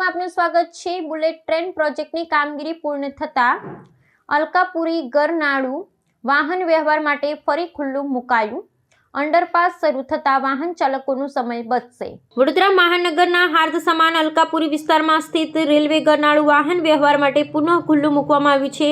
વિડીયોમાં આપનું સ્વાગત છે। બુલેટ ટ્રેન પ્રોજેક્ટની કામગીરી પૂર્ણ થતા અલકાપુરી ગરનાળું વાહન વ્યવહાર માટે ફરી ખુલ્લું મુકાયું। અંડરપાસ શરૂ થતા વાહન ચાલકોનો સમય બચશે। વડોદરા મહાનગરના હાર્દ સમાન અલકાપુરી વિસ્તારમાં સ્થિત રેલવે ગરનાળું વાહન વ્યવહાર માટે પુનઃ ખુલ્લું મૂકવામાં આવ્યું છે।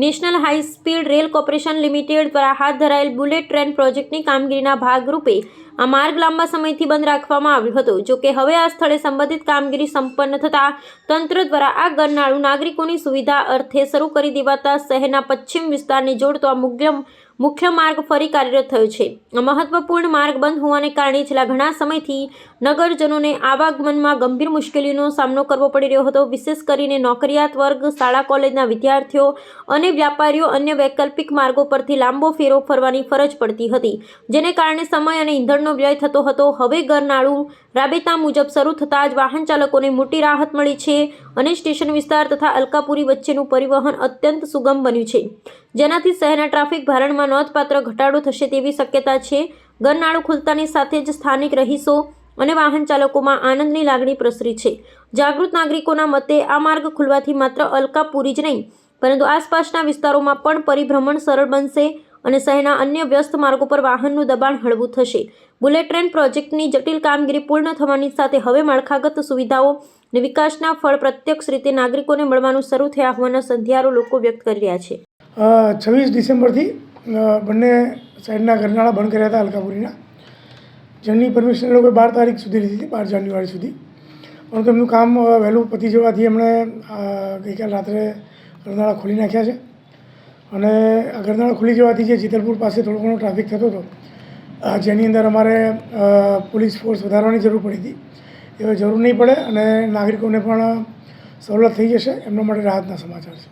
National high speed rail corporation limited દ્વારા હાથ ધરાયેલ બુલેટ ટ્રેન પ્રોજેક્ટની કામગીરીના ભાગરૂપે આ માર્ગ લાંબા સમયથી બંધ રાખવામાં આવ્યો હતો। જો કે હવે આ સ્થળે સંબંધિત કામગીરી સંપન્ન થતા તંત્ર દ્વારા આ ગરનાળું નાગરિકોની સુવિધા અર્થે શરૂ કરી દેવાતા શહેરના પશ્ચિમ વિસ્તારને જોડતો આ મુખ્ય માર્ગ ફરી કાર્યરત થયો છે। આ મહત્વપૂર્ણ માર્ગ બંધ હોવાને કારણે છેલ્લા ઘણા સમયથી નગરજનોને આવાગમનમાં ગંભીર મુશ્કેલીઓનો સામનો કરવો પડી રહ્યો હતો। વિશેષ કરીને નોકરિયાત વર્ગ, શાળા કોલેજના વિદ્યાર્થીઓ અને વ્યાપારીઓ અન્ય વૈકલ્પિક માર્ગો પરથી લાંબો ફેરો ફરવાની ફરજ પડતી હતી, જેને કારણે સમય અને ઇંધણનો વ્યય થતો હતો। હવે ગરનાળું રાબેતા મુજબ શરૂ થતાં જ વાહન ચાલકોને મોટી રાહત મળી છે અને સ્ટેશન વિસ્તાર તથા અલકાપુરી વચ્ચેનું પરિવહન અત્યંત સુગમ બન્યું છે, જેનાથી શહેરના ટ્રાફિક ભારણમાં નોંધપાત્ર ઘટાડો થશે તેવી શક્યતા છે। ગરનાળું ખુલતાની સાથે જ સ્થાનિક રહીશો અને વાહન ચાલકોમાં આનંદની લાગણી પ્રસરી છે। જાગૃત નાગરિકોના મતે આ માર્ગ ખુલવાથી માત્ર અલકાપુરી જ નહીં પરંતુ આસપાસના વિસ્તારોમાં પણ પરિભ્રમણ સરળ બનશે અને શહેરના અન્ય વ્યસ્ત માર્ગો પર વાહનનું દબાણ હળવું થશે। બુલેટ ટ્રેન પ્રોજેક્ટની જટિલ કામગીરી પૂર્ણ થવાની સાથે હવે માળખાગત સુવિધાઓ અને વિકાસના ફળ પ્રત્યક્ષ રીતે નાગરિકોને મળવાનું શરૂ થયા હોવાના સંધિયારો લોકો વ્યક્ત કરી રહ્યા છે। 26 ડિસેમ્બરથી બંને સાઈડના ગરનાળા બંધ કર્યા હતા અલકાપુરીના, જેની પરમિશન લોકોએ 12 તારીખ સુધી લીધી હતી, 12 જાન્યુઆરી સુધી। પરંતુ એમનું કામ વહેલું પતી જવાથી એમણે ગઈકાલ રાત્રે ગરનાળા ખોલી નાખ્યા છે અને આ ગરનાળા ખુલી જવાથી જે જેતલપુર પાસે થોડો ઘણો ટ્રાફિક થતો હતો, જેની અંદર અમારે પોલીસ ફોર્સ વધારવાની જરૂર પડી હતી, એ જરૂર નહીં પડે અને નાગરિકોને પણ સવલત થઈ જશે, એમના માટે રાહતના સમાચાર છે।